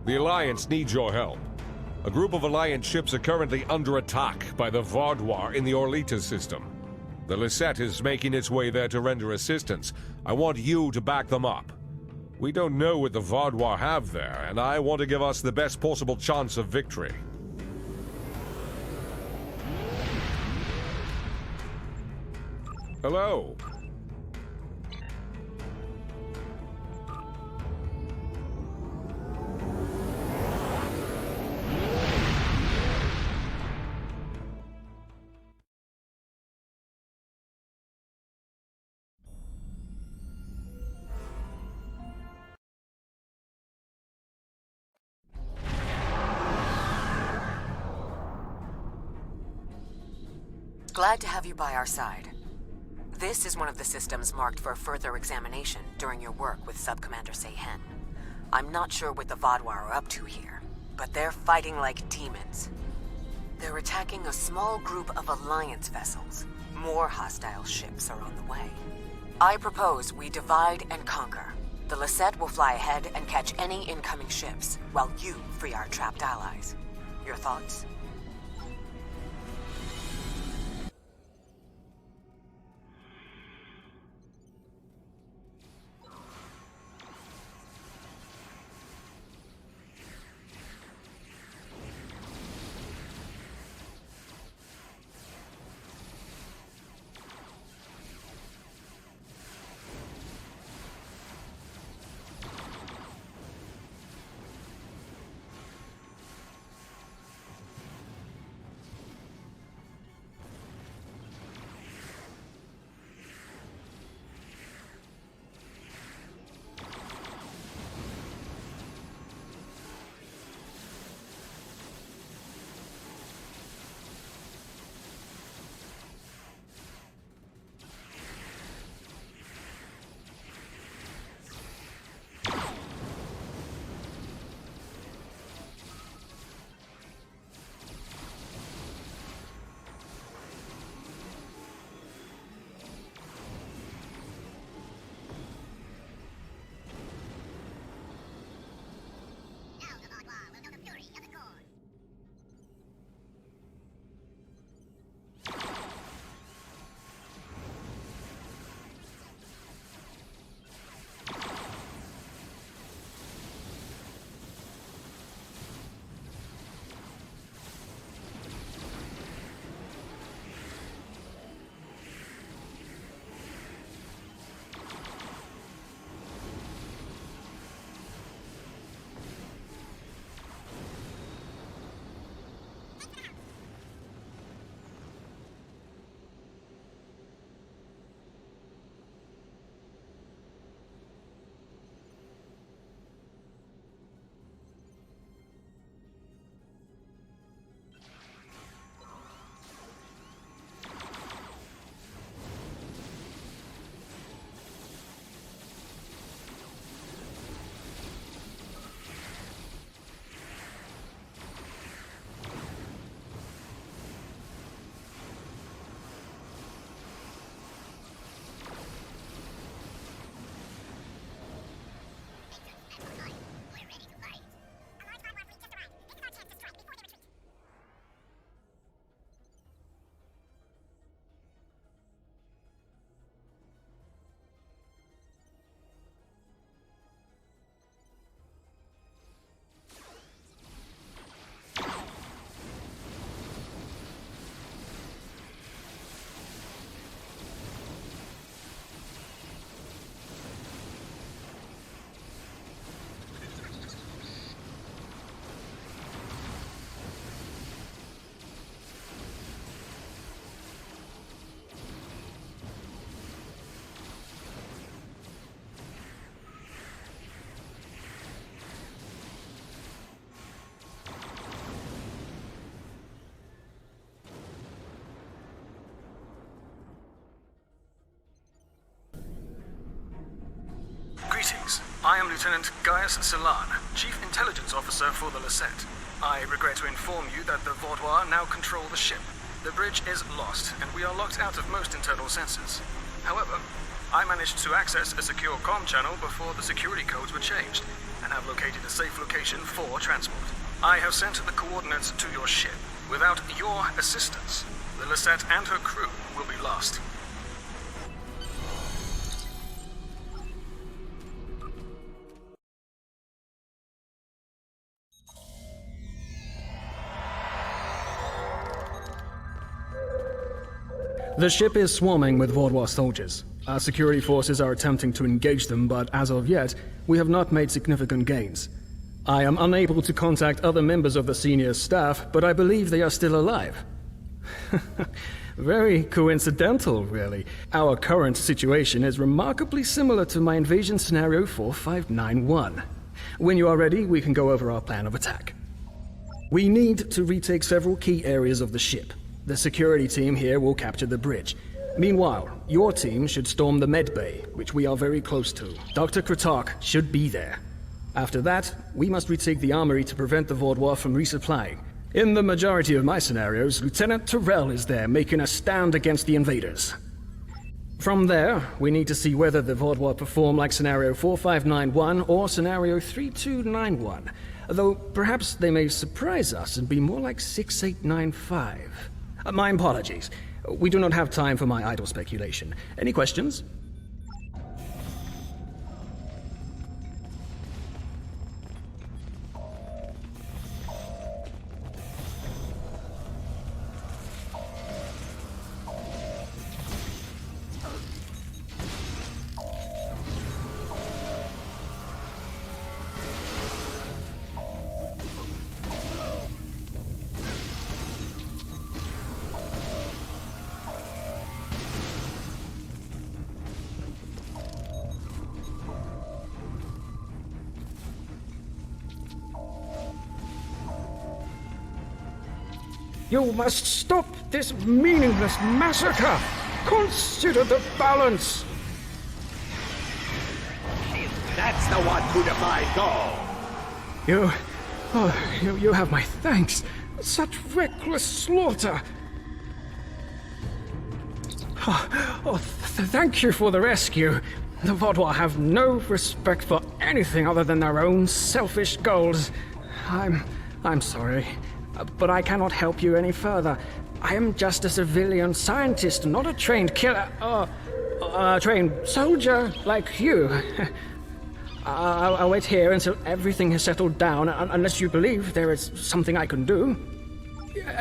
The Alliance needs your help. A group of Alliance ships are currently under attack by the R.R.W in the Orlitus System. The Lleiset is making its way there to render assistance. I want you to back them up. We don't know what the R.R.W have there, and I want to give us the best possible chance of victory. Hello. Glad to have you by our side. This is one of the systems marked for further examination during your work with Subcommander Seyhen. I'm not sure what the R.R.W are up to here, but they're fighting like demons. They're attacking a small group of Alliance vessels. More hostile ships are on the way. I propose we divide and conquer. The Lleiset will fly ahead and catch any incoming ships, while you free our trapped allies. Your thoughts? Greetings. I am Lieutenant Gaius Salan, Chief Intelligence Officer for the Lleiset. I regret to inform you that the R.R.W now control the ship. The bridge is lost, and we are locked out of most internal sensors. However, I managed to access a secure comm channel before the security codes were changed, and and have located a safe location for transport. I have sent the coordinates to your ship. Without your assistance, the Lleiset and her crew will be lost. The ship is swarming with Vaudois soldiers. Our security forces are attempting to engage them, but as of yet, we have not made significant gains. I am unable to contact other members of the senior staff, but I believe they are still alive. Very coincidental, really. Our current situation is remarkably similar to my invasion scenario 4591. When you are ready, we can go over our plan of attack. We need to retake several key areas of the ship. The security team here will capture the bridge. Meanwhile, your team should storm the med bay, which we are very close to. Dr. Kratark should be there. After that, we must retake the armory to prevent the Vaudois from resupplying. In the majority of my scenarios, Lieutenant Tyrell is there making a stand against the invaders. From there, we need to see whether the Vaudois perform like scenario 4591 or scenario 3291. Though perhaps they may surprise us and be more like 6895. My apologies. We do not have time for my idle speculation. Any questions? You must stop this meaningless massacre! Consider the balance! That's the one who defied Gaul! You have my thanks. Such reckless slaughter! Thank you for the rescue. The Vaudois have no respect for anything other than their own selfish goals. I'm sorry, but I cannot help you any further. I am just a civilian scientist, not a trained killer, a trained soldier like you. I'll wait here until everything has settled down, unless you believe there is something I can do.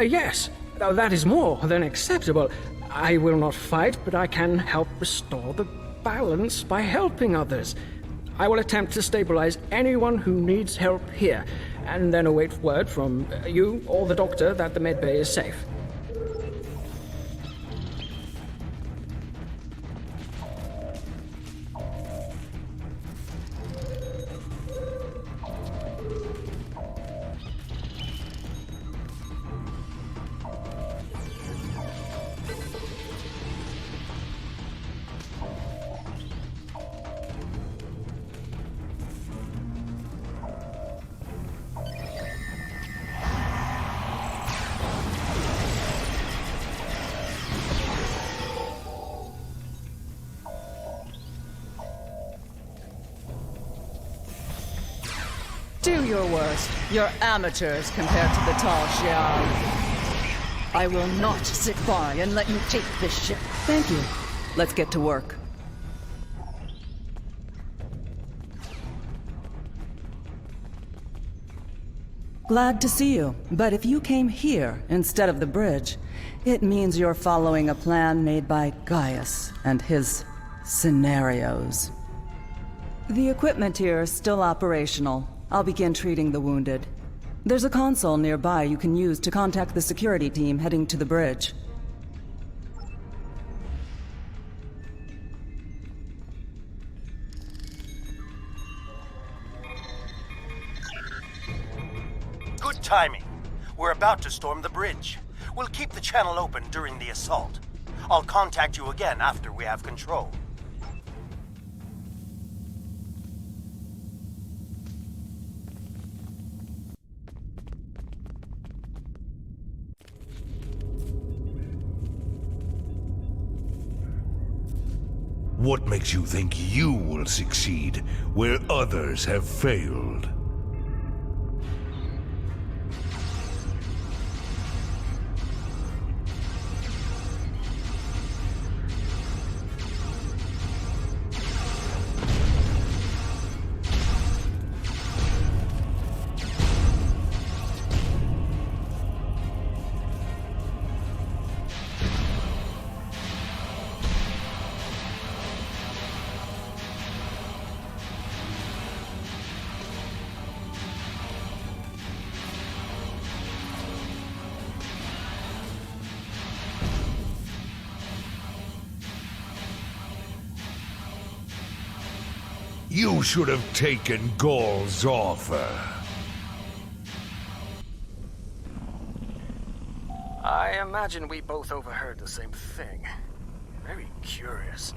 Yes, that is more than acceptable. I will not fight, but I can help restore the balance by helping others. I will attempt to stabilize anyone who needs help here, and then await word from you or the doctor that the medbay is safe. Do your worst. You're amateurs compared to the tall Xiao. I will not sit by and let you take this ship. Thank you. Let's get to work. Glad to see you, but if you came here instead of the bridge, it means you're following a plan made by Gaius and his scenarios. The equipment here is still operational. I'll begin treating the wounded. There's a console nearby you can use to contact the security team heading to the bridge. Good timing. We're about to storm the bridge. We'll keep the channel open during the assault. I'll contact you again after we have control. What makes you think you will succeed where others have failed? You should have taken Gaul's offer. I imagine we both overheard the same thing. Very curious.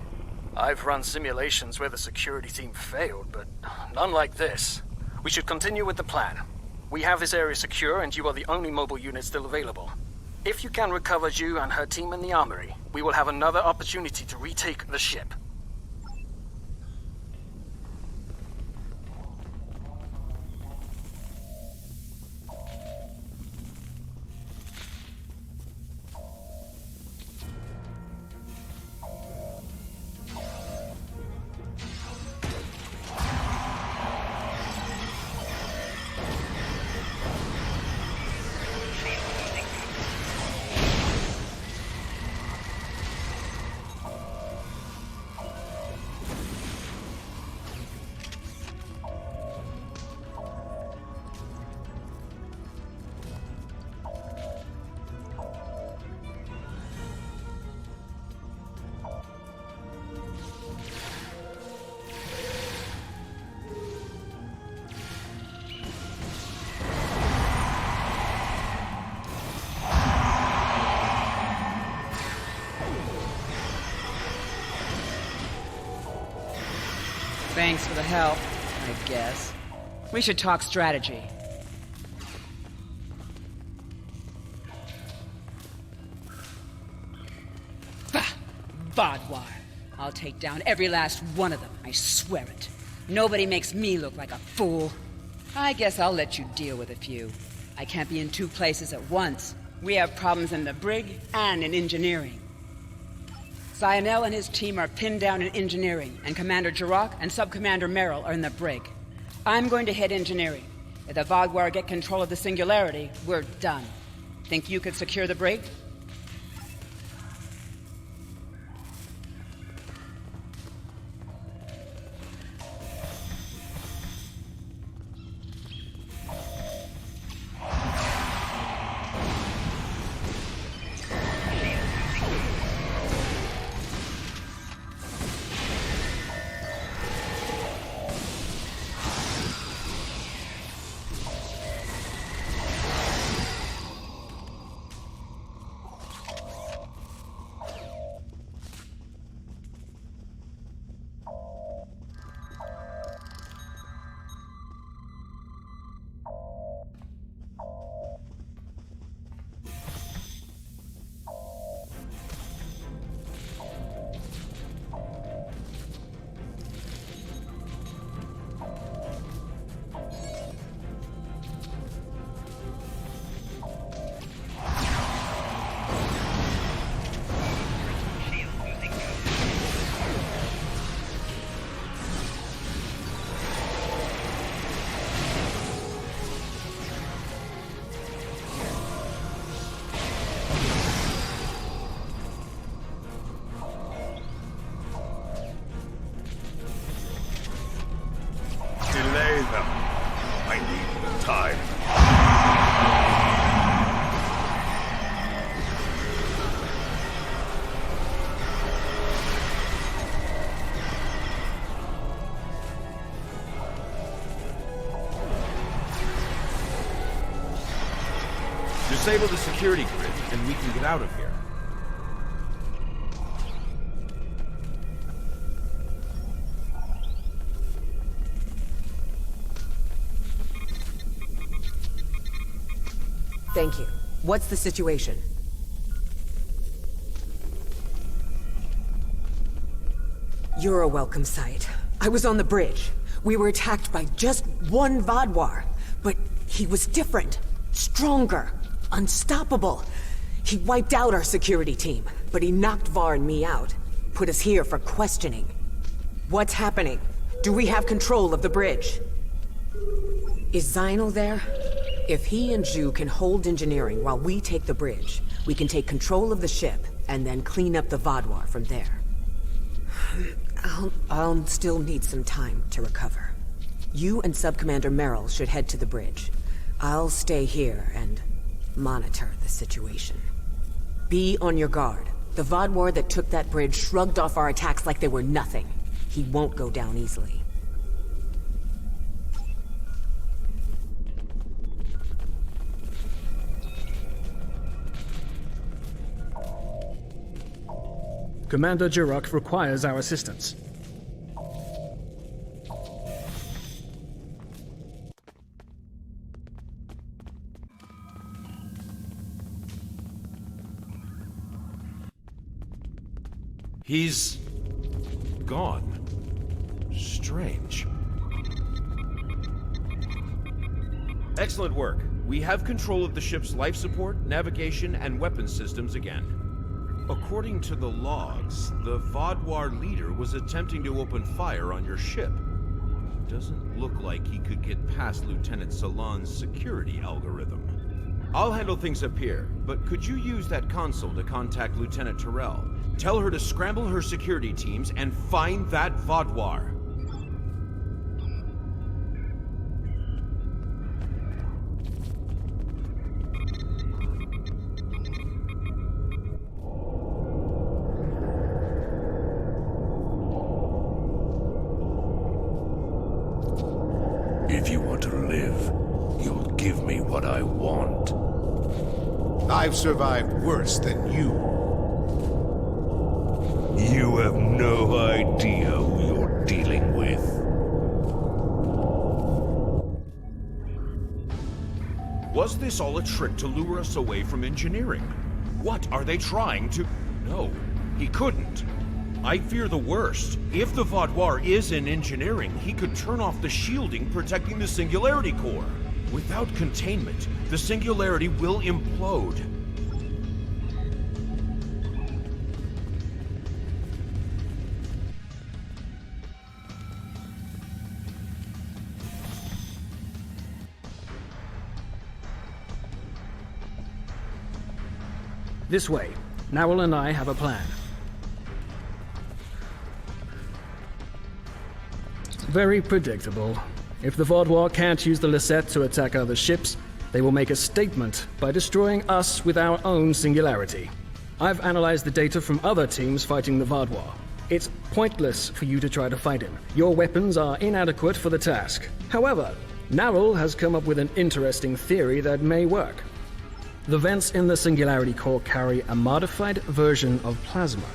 I've run simulations where the security team failed, but none like this. We should continue with the plan. We have this area secure, and you are the only mobile unit still available. If you can recover Ju and her team in the armory, we will have another opportunity to retake the ship. Thanks for the help, I guess. We should talk strategy. Bah! Vodwar. I'll take down every last one of them, I swear it. Nobody makes me look like a fool. I guess I'll let you deal with a few. I can't be in two places at once. We have problems in the brig and in engineering. Cyanel and his team are pinned down in engineering, and Commander Jirok and Sub-Commander Merrill are in the brig. I'm going to head engineering. If the Vodwar get control of the Singularity, we're done. Think you could secure the brig? I need the time. Disable the security grid, and we can get out of here. Thank you. What's the situation? You're a welcome sight. I was on the bridge. We were attacked by just one Vodwar, but he was different, stronger, unstoppable. He wiped out our security team, but he knocked Var and me out. Put us here for questioning. What's happening? Do we have control of the bridge? Is Zinal there? If he and Zhu can hold engineering while we take the bridge, we can take control of the ship and then clean up the Vodwar from there. I'll still need some time to recover. You and Sub-Commander Merrill should head to the bridge. I'll stay here and monitor the situation. Be on your guard. The Vodwar that took that bridge shrugged off our attacks like they were nothing. He won't go down easily. Commander Jirok requires our assistance. He's gone. Strange. Excellent work. We have control of the ship's life support, navigation, and weapons systems again. According to the logs, the Vodwar leader was attempting to open fire on your ship. Doesn't look like he could get past Lieutenant Salon's security algorithm. I'll handle things up here, but could you use that console to contact Lieutenant Terrell? Tell her to scramble her security teams and find that Vodwar. If you want to live, you'll give me what I want. I've survived worse than you. You have no idea who you're dealing with. Was this all a trick to lure us away from engineering? What are they trying to... No, he couldn't. I fear the worst. If the Vodwar is in engineering, he could turn off the shielding protecting the Singularity Core. Without containment, the Singularity will implode. This way. Narwhal and I have a plan. Very predictable. If the Vodwar can't use the Lleiset to attack other ships, they will make a statement by destroying us with our own singularity. I've analyzed the data from other teams fighting the Vodwar. It's pointless for you to try to fight him. Your weapons are inadequate for the task. However, Narwhal has come up with an interesting theory that may work. The vents in the Singularity Core carry a modified version of plasma.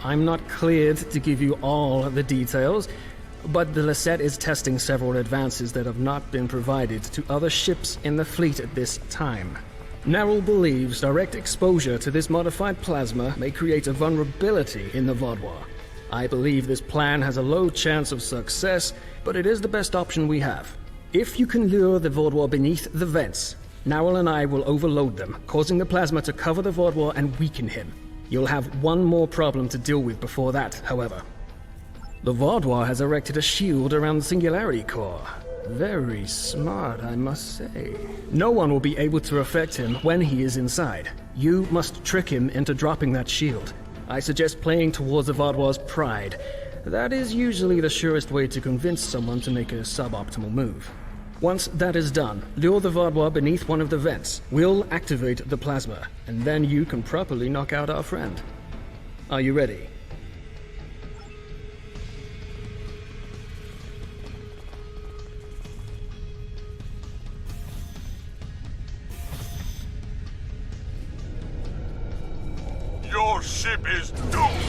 I'm not cleared to give you all the details, but the Lleiset is testing several advances that have not been provided to other ships in the fleet at this time. Narwhal believes direct exposure to this modified plasma may create a vulnerability in the Vodwar. I believe this plan has a low chance of success, but it is the best option we have. If you can lure the Vodwar beneath the vents, Narwhal and I will overload them, causing the plasma to cover the Vodwar and weaken him. You'll have one more problem to deal with before that, however. The Vodwar has erected a shield around the Singularity Core. Very smart, I must say. No one will be able to affect him when he is inside. You must trick him into dropping that shield. I suggest playing towards the Vodwar's pride. That is usually the surest way to convince someone to make a suboptimal move. Once that is done, lure the Vodwar beneath one of the vents. We'll activate the plasma, and then you can properly knock out our friend. Are you ready? Your ship is doomed!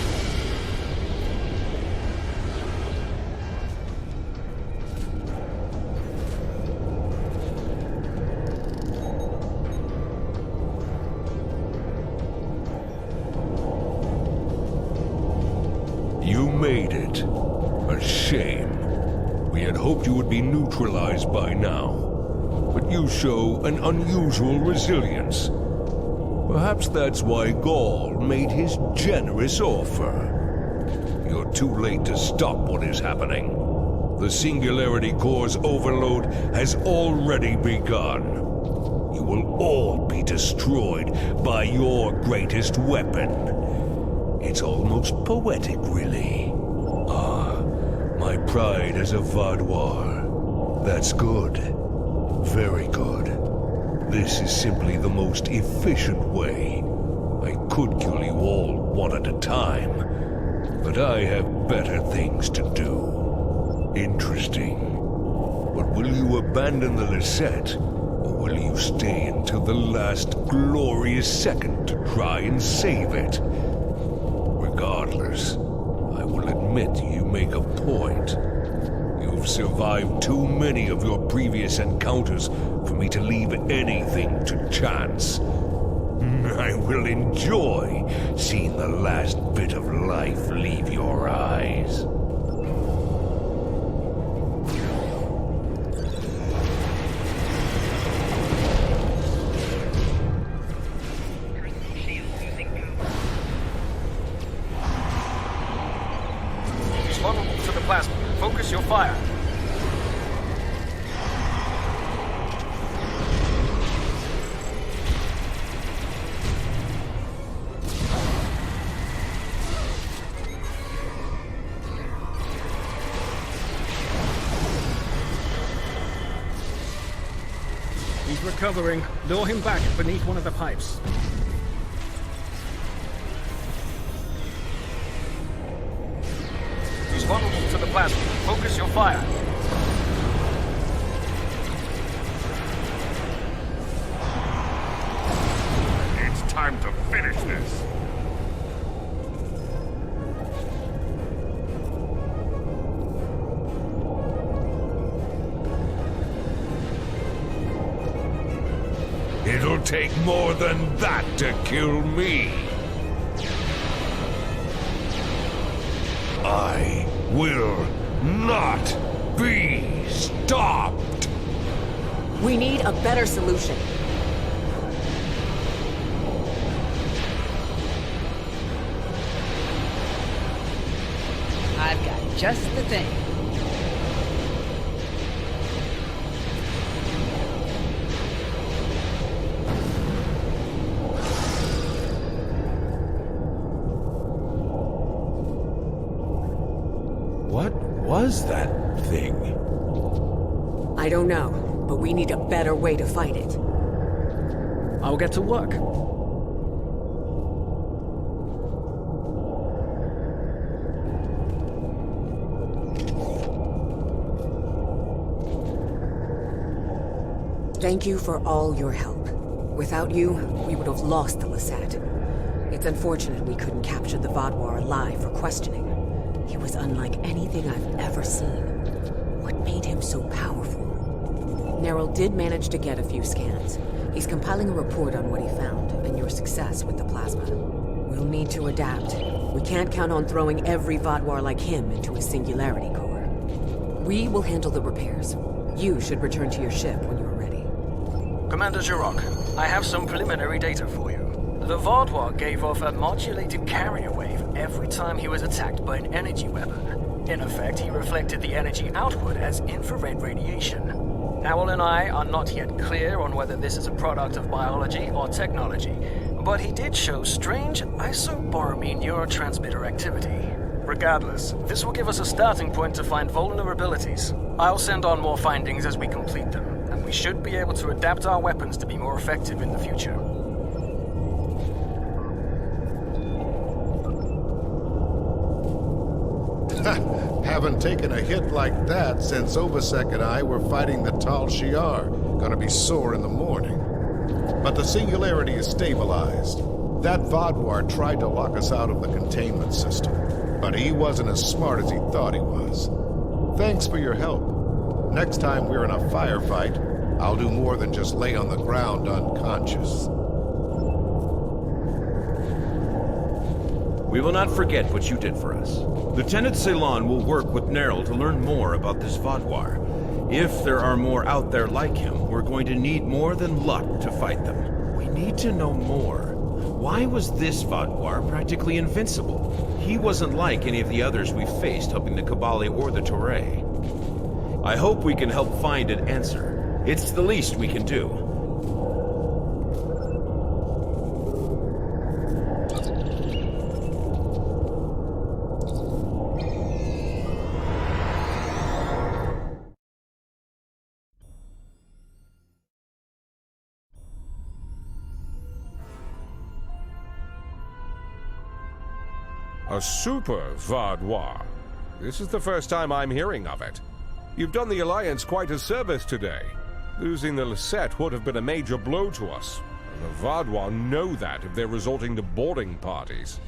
You made it. right. A shame. We had hoped you would be neutralized by now. But you show an unusual resilience. Perhaps that's why Gaul made his generous offer. You're too late to stop what is happening. The Singularity Core's overload has already begun. You will all be destroyed by your greatest weapon. It's almost poetic, really. Ah, my pride as a Vaadwaur. That's good. Very good. This is simply the most efficient way. I could kill you all one at a time, but I have better things to do. Interesting. But will you abandon the Lleiset, or will you stay until the last glorious second to try and save it? Regardless, I will admit you make a point. You've survived too many of your previous encounters for me to leave anything to chance. I will enjoy seeing the last bit of life leave your eyes. Respond to the plasma. Focus your fire. He's recovering. Lure him back beneath one of the pipes. Respond to the plasma. Focus your fire. It's time to finish this. It'll take more than that to kill me. I will not be stopped. We need a better solution. I've got just the thing. What was that thing? I don't know, but we need a better way to fight it. I'll get to work. Thank you for all your help. Without you, we would have lost the Lleiset. It's unfortunate we couldn't capture the Vaadwaur alive for questioning. He was unlike anything I've ever seen. What made him so powerful? Neril did manage to get a few scans. He's compiling a report on what he found, and your success with the plasma. We'll need to adapt. We can't count on throwing every Vaadwaur like him into a Singularity Core. We will handle the repairs. You should return to your ship when you are ready. Commander Jirok, I have some preliminary data for you. The Vaadwaur gave off a modulated carrier wave every time he was attacked by an energy weapon. In effect, he reflected the energy output as infrared radiation. Owl and I are not yet clear on whether this is a product of biology or technology, but he did show strange isoboromine neurotransmitter activity. Regardless, this will give us a starting point to find vulnerabilities. I'll send on more findings as we complete them, and we should be able to adapt our weapons to be more effective in the future. Haven't taken a hit like that since Obasek and I were fighting the Tal Shiar. Gonna be sore in the morning. But the Singularity is stabilized. That Vaadwaur tried to lock us out of the containment system, but he wasn't as smart as he thought he was. Thanks for your help. Next time we're in a firefight, I'll do more than just lay on the ground unconscious. We will not forget what you did for us. Lieutenant Ceylon will work with Nerl to learn more about this Vaadwaur. If there are more out there like him, we're going to need more than luck to fight them. We need to know more. Why was this Vaadwaur practically invincible? He wasn't like any of the others we faced helping the Kabali or the Toray. I hope we can help find an answer. It's the least we can do. A super Vaadwaur. This is the first time I'm hearing of it. You've done the Alliance quite a service today. Losing the Lleiset would have been a major blow to us. And the Vaadwaur know that if they're resorting to boarding parties.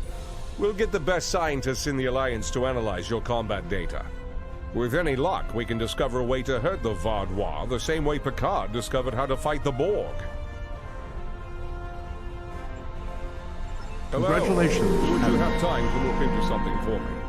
We'll get the best scientists in the Alliance to analyze your combat data. With any luck, we can discover a way to hurt the Vaadwaur the same way Picard discovered how to fight the Borg. Hello. Congratulations. Would you have time to look into something for me?